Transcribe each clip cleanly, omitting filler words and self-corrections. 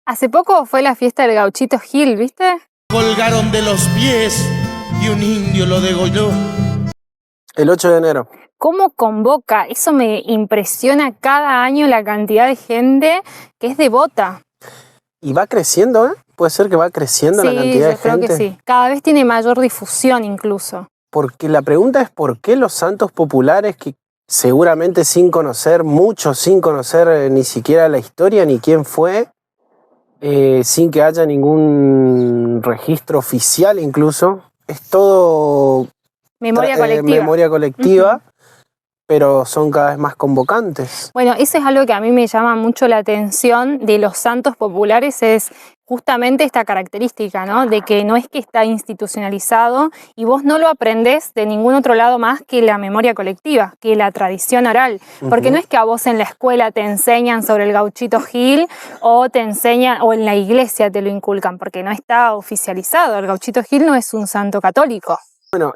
Hace poco fue la fiesta del Gauchito Gil, ¿viste? Colgaron de los pies y un indio lo degolló. El 8 de enero. ¿Cómo convoca? Eso me impresiona cada año la cantidad de gente que es devota. Y va creciendo, ¿eh? Puede ser que va creciendo la cantidad de gente. Sí, yo creo que sí. Cada vez tiene mayor difusión incluso. Porque la pregunta es ¿por qué los santos populares que seguramente sin conocer, muchos sin conocer ni siquiera la historia ni quién fue, sin que haya ningún registro oficial incluso, es todo memoria colectiva, pero son cada vez más convocantes? Bueno, eso es algo que a mí me llama mucho la atención de los santos populares, es justamente esta característica, ¿no? De que no es que está institucionalizado y vos no lo aprendés de ningún otro lado más que la memoria colectiva, que la tradición oral. Porque no es que a vos en la escuela te enseñan sobre el Gauchito Gil o te enseñan, o en la iglesia te lo inculcan, porque no está oficializado. El Gauchito Gil no es un santo católico. Bueno,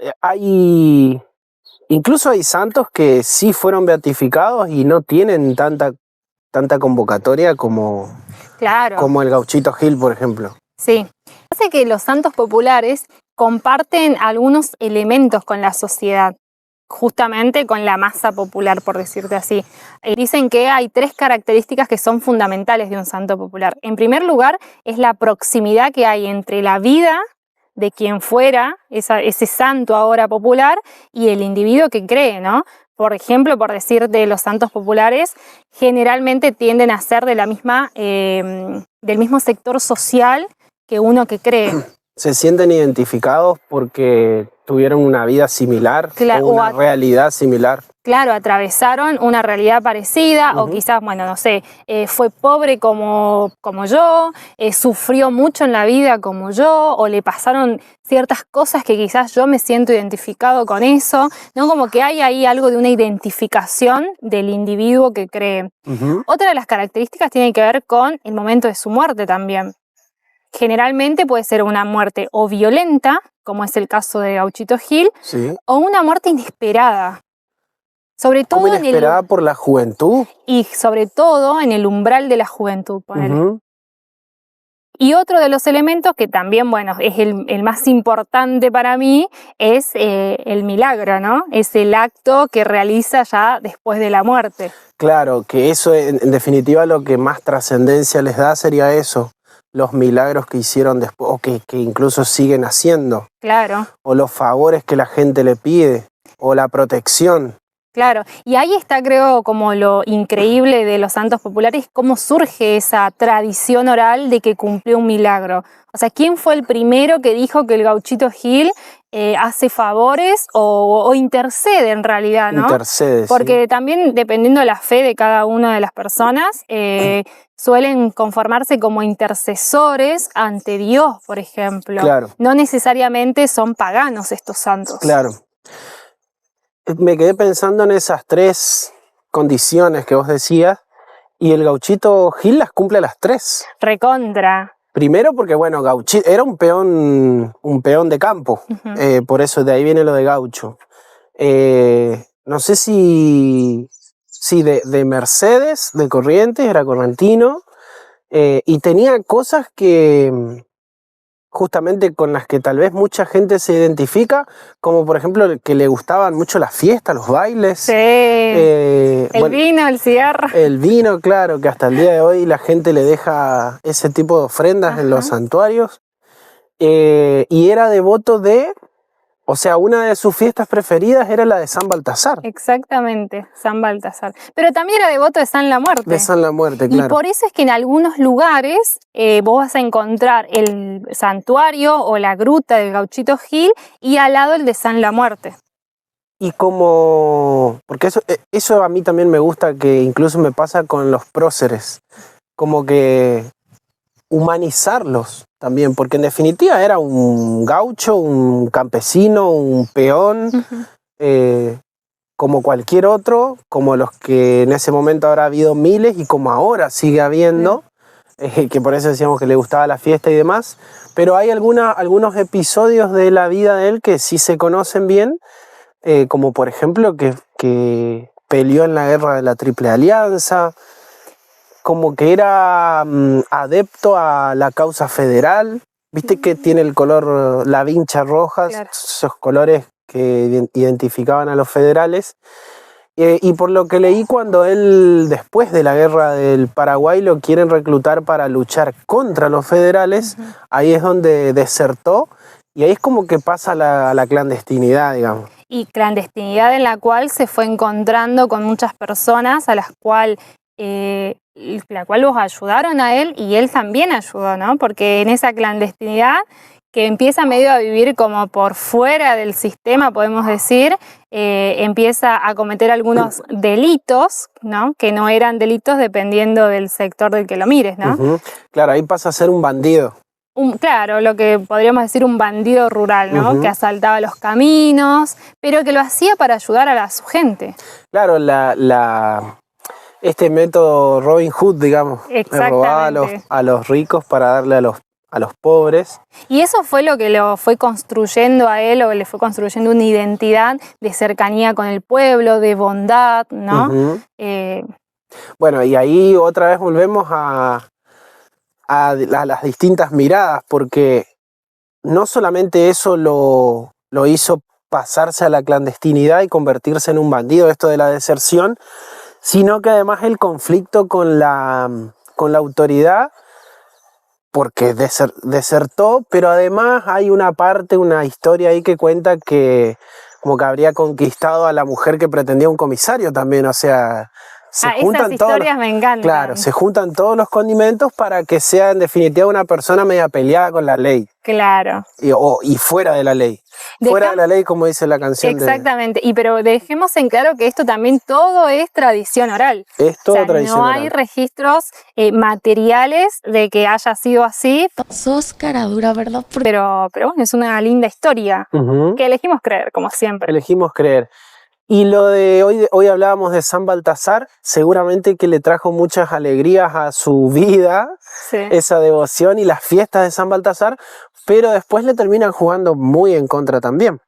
incluso hay santos que sí fueron beatificados y no tienen tanta convocatoria como el Gauchito Gil, por ejemplo. Sí. Hace que los santos populares comparten algunos elementos con la sociedad, justamente con la masa popular, por decirte así. Dicen que hay 3 características que son fundamentales de un santo popular. En primer lugar, es la proximidad que hay entre la vida de quien fuera ese santo ahora popular y el individuo que cree, ¿no? Por ejemplo, por decir de los santos populares, generalmente tienden a ser de la misma, del mismo sector social que uno que cree. Se sienten identificados porque tuvieron una vida similar, o una realidad similar. Claro, atravesaron una realidad parecida, o quizás, bueno, no sé, fue pobre como yo, sufrió mucho en la vida como yo, o le pasaron ciertas cosas que quizás yo me siento identificado con eso, ¿no? Como que hay ahí algo de una identificación del individuo que cree. Otra de las características tiene que ver con el momento de su muerte también. Generalmente puede ser una muerte o violenta, como es el caso de Gauchito Gil, o una muerte inesperada. Sobre todo ¿Como inesperada por la juventud? Y sobre todo en el umbral de la juventud, ponele. Y otro de los elementos que también, bueno, es el más importante para mí, es el milagro, ¿no? Es el acto que realiza ya después de la muerte. Claro, que eso en definitiva lo que más trascendencia les da sería eso. Los milagros que hicieron después, o que incluso siguen haciendo. Claro. O los favores que la gente le pide, o la protección. Claro, y ahí está, creo, como lo increíble de los santos populares, cómo surge esa tradición oral de que cumplió un milagro. O sea, ¿quién fue el primero que dijo que el Gauchito Gil hace favores o intercede en realidad, ¿no? Intercede, porque también, dependiendo de la fe de cada una de las personas, suelen conformarse como intercesores ante Dios, por ejemplo. Claro. No necesariamente son paganos estos santos. Claro. Me quedé pensando en esas 3 condiciones que vos decías, y el Gauchito Gil las cumple a las 3. Recontra. Primero porque, bueno, Gauchito era un peón de campo, por eso de ahí viene lo de gaucho. No sé si de Mercedes, de Corrientes, era correntino, y tenía cosas que justamente con las que tal vez mucha gente se identifica, como por ejemplo que le gustaban mucho las fiestas, los bailes. Sí, el vino, el cigarro. El vino, claro, que hasta el día de hoy la gente le deja ese tipo de ofrendas en los santuarios. Y era devoto de, o sea, una de sus fiestas preferidas era la de San Baltasar. Exactamente, San Baltasar. Pero también era devoto de San La Muerte. De San La Muerte, claro. Y por eso es que en algunos lugares vos vas a encontrar el santuario o la gruta del Gauchito Gil y al lado el de San La Muerte. Y porque eso a mí también me gusta, que incluso me pasa con los próceres, como que humanizarlos también, porque en definitiva era un gaucho, un campesino, un peón, como cualquier otro, como los que en ese momento habrá habido miles y como ahora sigue habiendo, que por eso decíamos que le gustaba la fiesta y demás, pero hay algunos episodios de la vida de él que sí se conocen bien, como por ejemplo que peleó en la guerra de la Triple Alianza, como que era adepto a la causa federal. Viste que tiene el color, la vincha roja, Claro. esos colores que identificaban a los federales. Y por lo que leí, cuando él, después de la guerra del Paraguay, lo quieren reclutar para luchar contra los federales, ahí es donde desertó y ahí es como que pasa a la clandestinidad, digamos. Y clandestinidad en la cual se fue encontrando con muchas personas a las cuales los ayudaron a él y él también ayudó, ¿no? Porque en esa clandestinidad que empieza medio a vivir como por fuera del sistema, podemos decir, empieza a cometer algunos delitos, ¿no? Que no eran delitos dependiendo del sector del que lo mires, ¿no? Claro, ahí pasa a ser un bandido. Claro, lo que podríamos decir un bandido rural, ¿no? Que asaltaba los caminos, pero que lo hacía para ayudar a su gente. Claro, este método Robin Hood, digamos, robaba a los ricos para darle a los pobres. Y eso fue lo que lo fue construyendo a él, o le fue construyendo una identidad de cercanía con el pueblo, de bondad, ¿no? Bueno, y ahí otra vez volvemos a las distintas miradas, porque no solamente eso lo hizo pasarse a la clandestinidad y convertirse en un bandido, esto de la deserción, sino que además el conflicto con la autoridad, porque desertó, pero además hay una historia ahí que cuenta que como que habría conquistado a la mujer que pretendía un comisario también, o sea, esas historias me encantan. Claro, se juntan todos los condimentos para que sea en definitiva una persona media peleada con la ley. Claro. Y fuera de la ley. Fuera de la ley, como dice la canción. Exactamente, pero dejemos en claro que esto también todo es tradición oral. Es todo tradición no oral. hay registros materiales de que haya sido así. Sos cara dura, ¿verdad? Pero bueno, es una linda historia que elegimos creer, como siempre. Elegimos creer. Y lo de hoy hablábamos de San Baltasar, seguramente que le trajo muchas alegrías a su vida, esa devoción y las fiestas de San Baltasar, pero después le terminan jugando muy en contra también.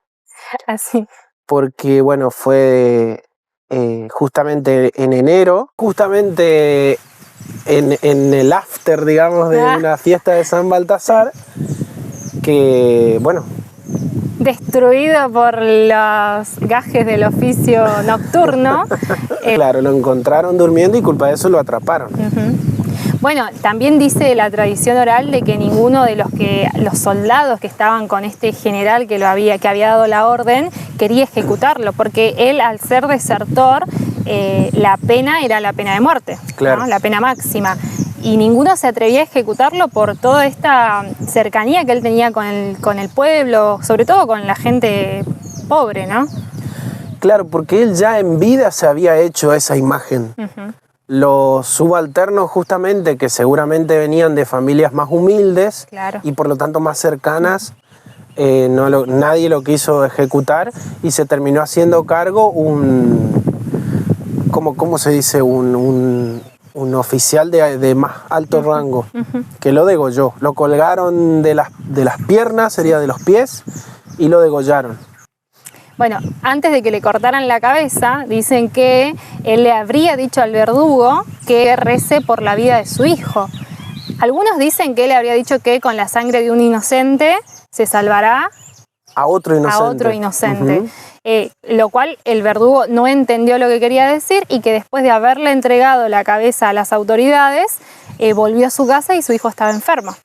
Así. Porque, bueno, fue justamente en enero, justamente en el after, digamos, de una fiesta de San Baltasar, que, bueno... Destruido por los gajes del oficio nocturno. Claro, lo encontraron durmiendo y culpa de eso lo atraparon. Bueno, también dice la tradición oral de que ninguno de los soldados que estaban con este general que había dado la orden quería ejecutarlo, porque él, al ser desertor, la pena era la pena de muerte, claro, ¿no? La pena máxima. Y ninguno se atrevía a ejecutarlo por toda esta cercanía que él tenía con el pueblo, sobre todo con la gente pobre, ¿no? Claro, porque él ya en vida se había hecho esa imagen. Los subalternos, justamente, que seguramente venían de familias más humildes, claro, y por lo tanto más cercanas, nadie lo quiso ejecutar y se terminó haciendo cargo ¿cómo se dice? Un oficial de más alto rango, que lo degolló. Lo colgaron de las piernas, sería de los pies, y lo degollaron. Bueno, antes de que le cortaran la cabeza, dicen que él le habría dicho al verdugo que rece por la vida de su hijo. Algunos dicen que él le habría dicho que con la sangre de un inocente se salvará a otro inocente. Lo cual el verdugo no entendió lo que quería decir, y que después de haberle entregado la cabeza a las autoridades, volvió a su casa y su hijo estaba enfermo.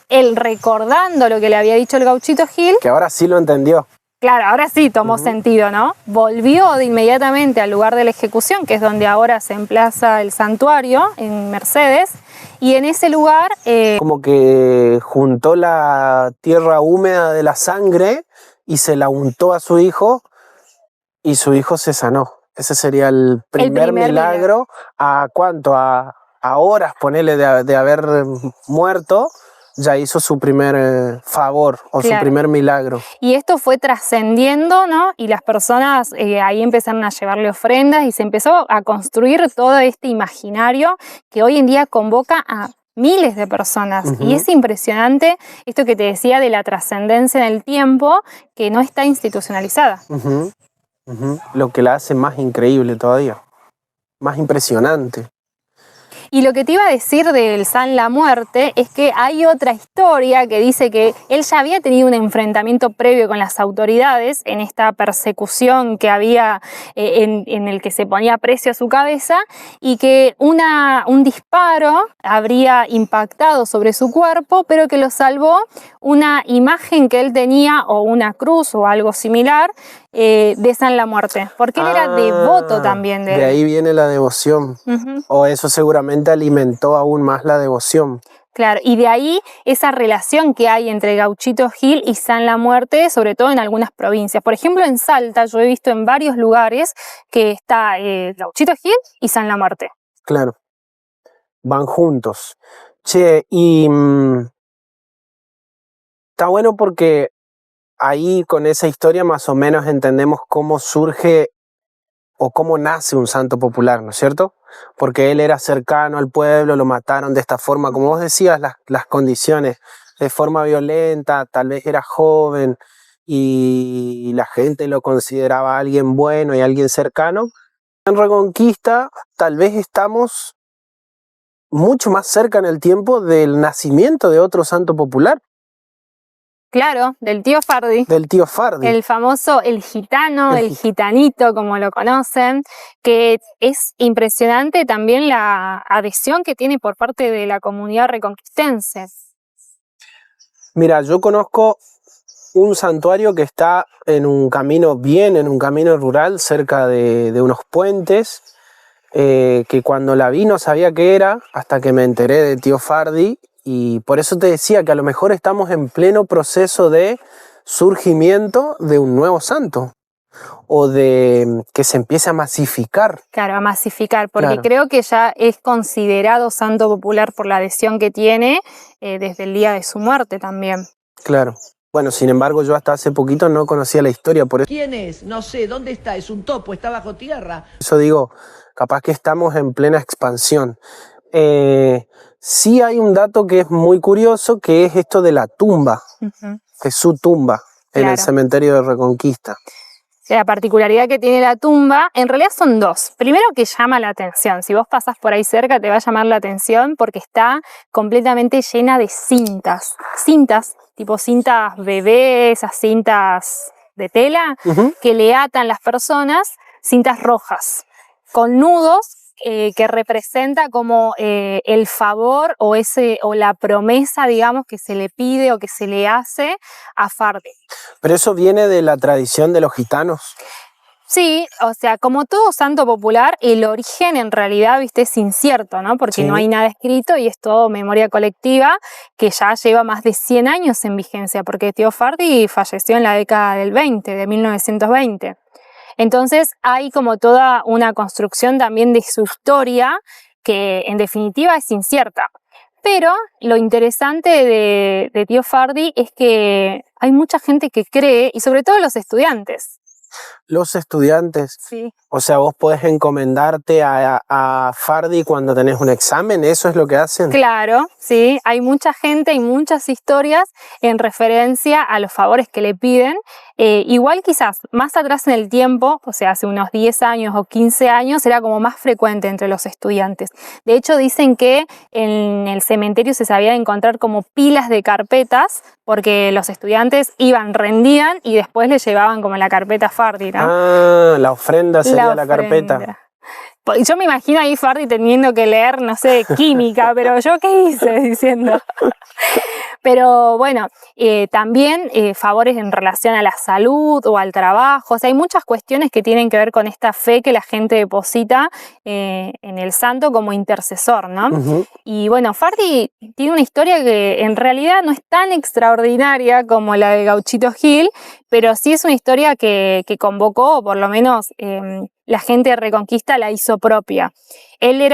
Él, recordando lo que le había dicho el gauchito Gil, que ahora sí lo entendió. Claro, ahora sí tomó sentido, ¿no? Volvió de inmediatamente al lugar de la ejecución, que es donde ahora se emplaza el santuario, en Mercedes, y en ese lugar... como que juntó la tierra húmeda de la sangre y se la untó a su hijo, y su hijo se sanó. Ese sería el primer milagro. ¿A cuánto? A horas, ponele, de haber muerto, ya hizo su primer favor o su primer milagro. Y esto fue trascendiendo, ¿no? Y las personas ahí empezaron a llevarle ofrendas y se empezó a construir todo este imaginario que hoy en día convoca a miles de personas. Y es impresionante esto que te decía de la trascendencia en el tiempo, que no está institucionalizada. Lo que la hace más increíble todavía, más impresionante. Y lo que te iba a decir del San La Muerte es que hay otra historia que dice que él ya había tenido un enfrentamiento previo con las autoridades en esta persecución que había en el que se ponía precio a su cabeza, y que un disparo habría impactado sobre su cuerpo, pero que lo salvó una imagen que él tenía, o una cruz o algo similar, de San La Muerte, porque él era devoto también de él. De ahí viene la devoción. O eso seguramente alimentó aún más la devoción. Claro, y de ahí esa relación que hay entre Gauchito Gil y San La Muerte, sobre todo en algunas provincias. Por ejemplo, en Salta yo he visto en varios lugares que está Gauchito Gil y San La Muerte. Claro, van juntos. Che, y está bueno porque ahí con esa historia más o menos entendemos cómo surge o cómo nace un santo popular, ¿no es cierto? Porque él era cercano al pueblo, lo mataron de esta forma, como vos decías, las condiciones, de forma violenta, tal vez era joven y la gente lo consideraba alguien bueno y alguien cercano. En Reconquista tal vez estamos mucho más cerca en el tiempo del nacimiento de otro santo popular. Claro, del tío Fardi. Del tío Fardi. El famoso, el gitano, el gitanito, como lo conocen, que es impresionante también la adhesión que tiene por parte de la comunidad reconquistense. Mira, yo conozco un santuario que está en un camino rural, cerca de unos puentes, que cuando la vi no sabía qué era, hasta que me enteré de tío Fardi. Y por eso te decía que a lo mejor estamos en pleno proceso de surgimiento de un nuevo santo, o de que se empiece a masificar. Claro, a masificar, porque Claro. creo que ya es considerado santo popular por la adhesión que tiene desde el día de su muerte también. Claro. Bueno, sin embargo, yo hasta hace poquito no conocía la historia, por ¿Quién es? No sé, ¿dónde está? Es un topo, está bajo tierra. eso digo, capaz que estamos en plena expansión. Sí hay un dato que es muy curioso, que es esto de la tumba, que es su tumba en el Claro. cementerio de Reconquista. La particularidad que tiene la tumba, en realidad son dos. Primero, que llama la atención. Si vos pasás por ahí cerca te va a llamar la atención porque está completamente llena de cintas. Cintas, tipo cintas bebé, esas cintas de tela que le atan las personas, cintas rojas, con nudos que representa como el favor o la promesa, digamos, que se le pide o que se le hace a Fardi. Pero eso viene de la tradición de los gitanos. Sí, o sea, como todo santo popular, el origen en realidad, viste, es incierto, ¿no? Porque Sí. no hay nada escrito y es todo memoria colectiva que ya lleva más de 100 años en vigencia, porque tío Fardi falleció en la década del 20, de 1920. Entonces hay como toda una construcción también de su historia que en definitiva es incierta. Pero lo interesante de tío Fardi es que hay mucha gente que cree, y sobre todo los estudiantes. Los estudiantes, Sí. o sea, vos podés encomendarte a Fardi cuando tenés un examen, ¿eso es lo que hacen? Claro, sí, hay mucha gente y muchas historias en referencia a los favores que le piden. Igual quizás más atrás en el tiempo, o sea, hace unos 10 años o 15 años, era como más frecuente entre los estudiantes. De hecho, dicen que en el cementerio se sabía encontrar como pilas de carpetas, porque los estudiantes iban, rendían y después le llevaban como la carpeta a Fardi, ¿no? Ah, la ofrenda sería la carpeta. ofrenda. Yo me imagino ahí Fardi teniendo que leer, no sé, química, pero yo qué hice diciendo. Pero bueno, también favores en relación a la salud o al trabajo. O sea, hay muchas cuestiones que tienen que ver con esta fe que la gente deposita en el santo como intercesor, ¿no? Y bueno, Fardi tiene una historia que en realidad no es tan extraordinaria como la de Gauchito Gil, pero sí es una historia que convocó, o por lo menos la gente de Reconquista la hizo propia. Él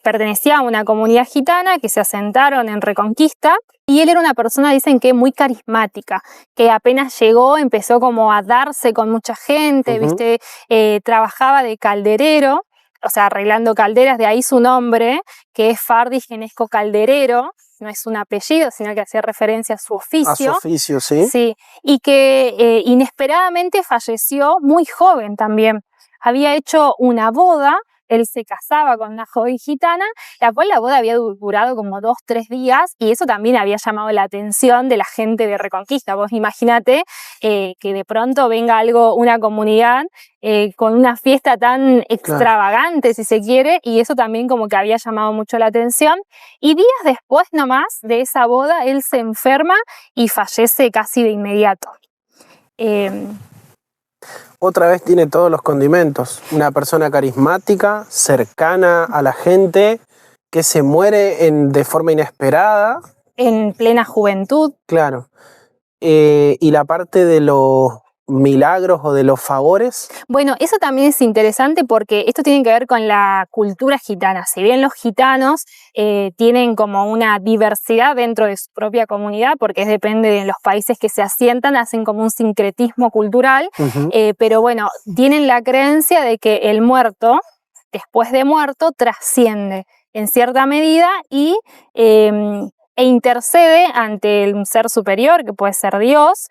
pertenecía a una comunidad gitana que se asentaron en Reconquista, y él era una persona, dicen que muy carismática, que apenas llegó empezó como a darse con mucha gente, ¿viste? Trabajaba de calderero, o sea, arreglando calderas, de ahí su nombre, que es Fardi Genesco Calderero. No es un apellido, sino que hacía referencia a su oficio. A su oficio, sí. Sí, y que inesperadamente falleció muy joven también. Había hecho una boda él se casaba con una joven gitana, la cual la boda había durado como 2-3 días, y eso también había llamado la atención de la gente de Reconquista. Vos imagínate que de pronto venga una comunidad con una fiesta tan extravagante, si se quiere, y eso también como que había llamado mucho la atención. Y días después nomás de esa boda, él se enferma y fallece casi de inmediato. Otra vez tiene todos los condimentos. Una persona carismática, cercana a la gente, que se muere de forma inesperada. En plena juventud. Claro. Y la parte de los milagros o de los favores. Bueno, eso también es interesante porque esto tiene que ver con la cultura gitana. Si bien los gitanos tienen como una diversidad dentro de su propia comunidad, porque depende de los países que se asientan, hacen como un sincretismo cultural, pero bueno, tienen la creencia de que el muerto, después de muerto, trasciende en cierta medida e intercede ante un ser superior, que puede ser Dios,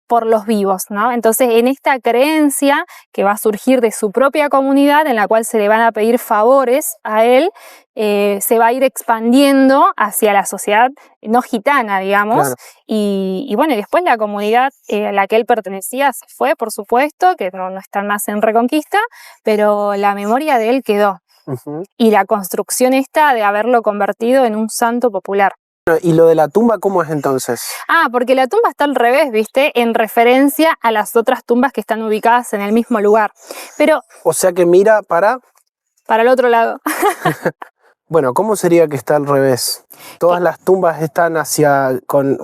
por los vivos, ¿no? Entonces, en esta creencia que va a surgir de su propia comunidad, en la cual se le van a pedir favores a él, se va a ir expandiendo hacia la sociedad no gitana, digamos, Claro. y bueno, y después la comunidad a la que él pertenecía se fue, por supuesto, que no están más en Reconquista, pero la memoria de él quedó. Y la construcción esta de haberlo convertido en un santo popular. ¿Y lo de la tumba cómo es entonces? Porque la tumba está al revés, ¿viste? En referencia a las otras tumbas que están ubicadas en el mismo lugar. Pero O sea que mira para el otro lado. Bueno, ¿cómo sería que está al revés? Todas las tumbas están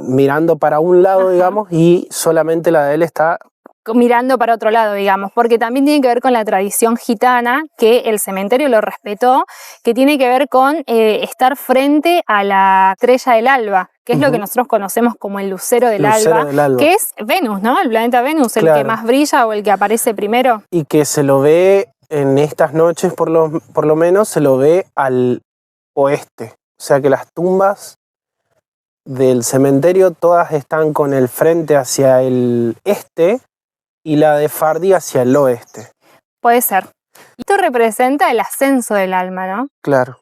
mirando para un lado, digamos, y solamente la de él está Mirando para otro lado, digamos, porque también tiene que ver con la tradición gitana, que el cementerio lo respetó, que tiene que ver con estar frente a la estrella del alba, que es lo que nosotros conocemos como el lucero del alba, que es Venus, ¿no? El planeta Venus, el que más brilla o el que aparece primero. Y que se lo ve en estas noches, por lo menos, se lo ve al oeste. O sea que las tumbas del cementerio todas están con el frente hacia el este, y la de Fardi hacia el oeste. Puede ser. Esto representa el ascenso del alma, ¿no? Claro.